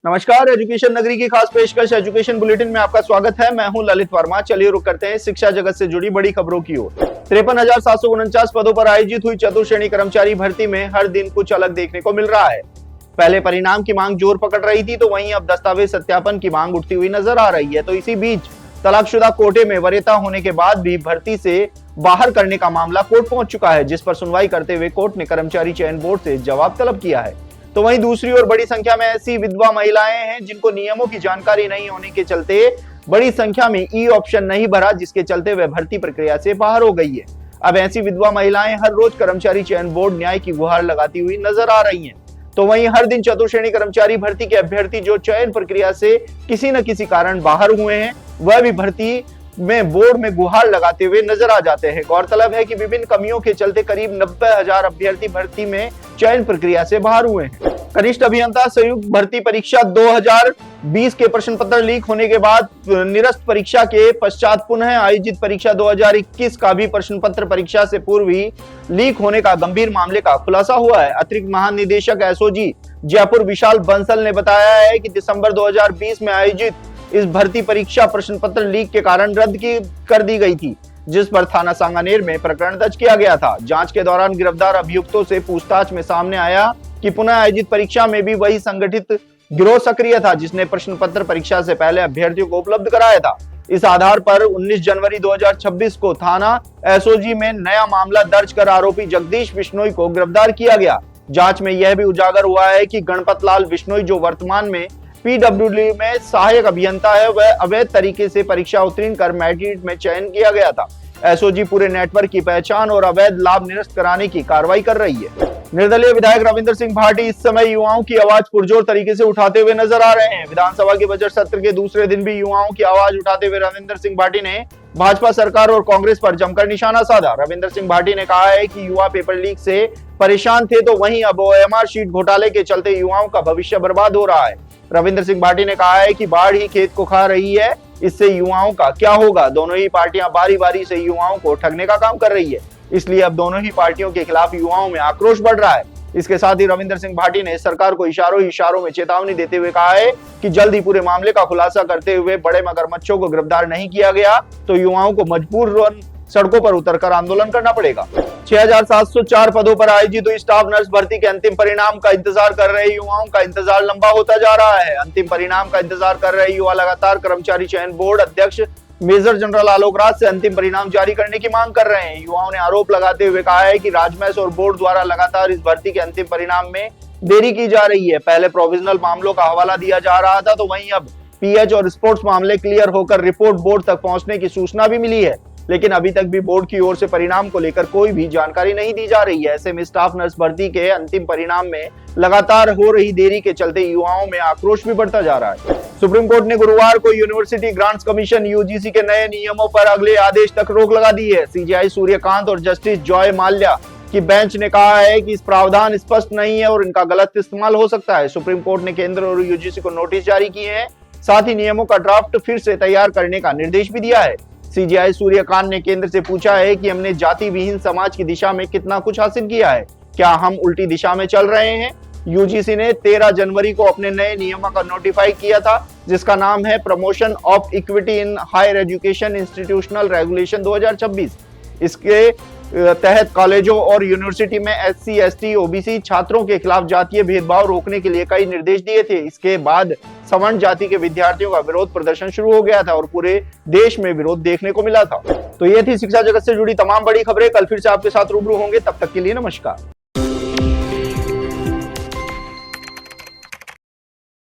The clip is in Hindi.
नमस्कार, एजुकेशन नगरी की खास पेशकश एजुकेशन बुलेटिन में आपका स्वागत है। मैं हूं ललित वर्मा। चलिए रुक करते हैं शिक्षा जगत से जुड़ी बड़ी खबरों की ओर। 53,749 पदों पर आयोजित हुई चतुर्श्रेणी कर्मचारी भर्ती में हर दिन कुछ अलग देखने को मिल रहा है। पहले परिणाम की मांग जोर पकड़ रही थी, तो वहीं अब दस्तावेज सत्यापन की मांग उठती हुई नजर आ रही है। तो इसी बीच तलाकशुदा कोटे में वरीयता होने के बाद भी भर्ती से बाहर करने का मामला कोर्ट पहुंच चुका है, जिस पर सुनवाई करते हुए कोर्ट ने कर्मचारी चयन बोर्ड से जवाब तलब किया है। तो वहीं दूसरी ओर बड़ी संख्या में ऐसी विधवा महिलाएं हैं जिनको नियमों की जानकारी नहीं होने के चलते बड़ी संख्या में ई ऑप्शन नहीं भरा, जिसके चलते वे भर्ती प्रक्रिया से बाहर हो गई है। अब ऐसी विधवा महिलाएं हर रोज कर्मचारी चयन बोर्ड न्याय की गुहार लगाती हुई नजर आ रही हैं। तो वहीं हर दिन चतुर्श्रेणी कर्मचारी भर्ती के अभ्यर्थी जो चयन प्रक्रिया से किसी न किसी कारण बाहर हुए हैं, वह भी भर्ती में बोर्ड में गुहार लगाते हुए नजर आ जाते हैं। गौरतलब है कि विभिन्न कमियों के चलते करीब 90,000 अभ्यर्थी भर्ती में चयन प्रक्रिया से बाहर हुए हैं। कनिष्ठ अभियंता संयुक्त भर्ती परीक्षा 2020 के प्रश्न पत्र लीक होने के बाद निरस्त परीक्षा के पश्चात पुनः आयोजित परीक्षा 2021 का भी प्रश्न पत्र परीक्षा से पूर्व ही लीक होने का गंभीर मामले का खुलासा हुआ है। अतिरिक्त महानिदेशक एसओजी जयपुर विशाल बंसल ने बताया है कि दिसंबर 2020 में आयोजित इस भर्ती परीक्षा प्रश्न पत्र लीक के कारण रद्द कर दी गई थी, जिस पर थाना सांगानेर में प्रकरण दर्ज किया गया था। जांच के दौरान गिरफ्तार अभियुक्तों से पूछताछ में सामने आया कि पुनः आयोजित परीक्षा में भी वही संगठित गिरोह सक्रिय था, जिसने प्रश्न पत्र परीक्षा से पहले अभ्यर्थियों को उपलब्ध कराया था। इस आधार पर 19 जनवरी 2026 को थाना एसओजी में नया मामला दर्ज कर आरोपी जगदीश बिश्नोई को गिरफ्तार किया गया। जांच में यह भी उजागर हुआ है कि गणपत लाल बिश्नोई, जो वर्तमान में पीडब्ल्यूडी में सहायक अभियंता है, वह अवैध तरीके से परीक्षा उत्तीर्ण कर मेरिट में चयन किया गया था। एसओजी पूरे नेटवर्क की पहचान और अवैध लाभ निरस्त कराने की कार्रवाई कर रही है। निर्दलीय विधायक रविंद्र सिंह भाटी इस समय युवाओं की आवाज पुरजोर तरीके से उठाते हुए नजर आ रहे हैं। विधानसभा के बजट सत्र के दूसरे दिन भी युवाओं की आवाज उठाते हुए रविंद्र सिंह भाटी ने भाजपा सरकार और कांग्रेस पर जमकर निशाना साधा। रविंद्र सिंह भाटी ने कहा है कि युवा पेपर लीक से परेशान थे, तो वहीं अब ओएमआर शीट घोटाले के चलते युवाओं का भविष्य बर्बाद हो रहा है। रविंद्र सिंह भाटी ने कहा है कि बाढ़ ही खेत को खा रही है, इससे युवाओं का क्या होगा। दोनों ही पार्टियां बारी बारी से युवाओं को ठगने का काम कर रही है, इसलिए अब दोनों ही पार्टियों के खिलाफ युवाओं में आक्रोश बढ़ रहा है। इसके साथ ही रविंद्र सिंह भाटी ने सरकार को इशारों में चेतावनी देते हुए कहा है कि जल्द ही पूरे मामले का खुलासा करते हुए बड़े मगरमच्छों को गिरफ्तार नहीं किया गया तो युवाओं को मजबूरन सड़कों पर उतरकर आंदोलन करना पड़ेगा। 6,704 पदों पर आयोजित हुई स्टाफ नर्स भर्ती के अंतिम परिणाम का इंतजार कर रहे युवाओं का इंतजार लंबा होता जा रहा है। अंतिम परिणाम का इंतजार कर रहे युवा लगातार कर्मचारी चयन बोर्ड अध्यक्ष मेजर जनरल आलोक राज से अंतिम परिणाम जारी करने की मांग कर रहे हैं। युवाओं ने आरोप लगाते हुए कहा है कि राजमहल और बोर्ड द्वारा लगातार इस भर्ती के अंतिम परिणाम में देरी की जा रही है। पहले प्रोविजनल मामलों का हवाला दिया जा रहा था, तो वहीं अब पीएच और स्पोर्ट्स मामले क्लियर होकर रिपोर्ट बोर्ड तक पहुंचने की सूचना भी मिली है, लेकिन अभी तक भी बोर्ड की ओर से परिणाम को लेकर कोई भी जानकारी नहीं दी जा रही है। ऐसे में स्टाफ नर्स भर्ती के अंतिम परिणाम में लगातार हो रही देरी के चलते युवाओं में आक्रोश भी बढ़ता जा रहा है। सुप्रीम कोर्ट ने गुरुवार को यूनिवर्सिटी ग्रांट्स कमीशन यूजीसी के नए नियमों पर अगले आदेश तक रोक लगा दी है। सीजेआई सूर्यकांत और जस्टिस जॉय माल्या की बेंच ने कहा है कि इस प्रावधान स्पष्ट नहीं है और इनका गलत इस्तेमाल हो सकता है। सुप्रीम कोर्ट ने केंद्र और यूजीसी को नोटिस जारी किए हैं, साथ ही नियमों का ड्राफ्ट फिर से तैयार करने का निर्देश भी दिया है। सीजेआई सूर्यकांत ने केंद्र से पूछा है कि हमने जाति विहीन समाज की दिशा में कितना कुछ हासिल किया है, क्या हम उल्टी दिशा में चल रहे हैं। यूजीसी ने 13 जनवरी को अपने नए नियमों का नोटिफाई किया था, जिसका नाम है promotion of equity in higher education institutional regulation 2026। इसके तहत कॉलेजों और यूनिवर्सिटी में एससी, एसटी, ओबीसी छात्रों के खिलाफ जातीय भेदभाव रोकने के लिए कई निर्देश दिए थे। इसके बाद सवर्ण जाति के विद्यार्थियों का विरोध प्रदर्शन शुरू हो गया था और पूरे देश में विरोध देखने को मिला था। तो ये थी शिक्षा जगत से जुड़ी तमाम बड़ी खबरें। कल फिर से आपके साथ रूबरू होंगे, तब तक के लिए नमस्कार।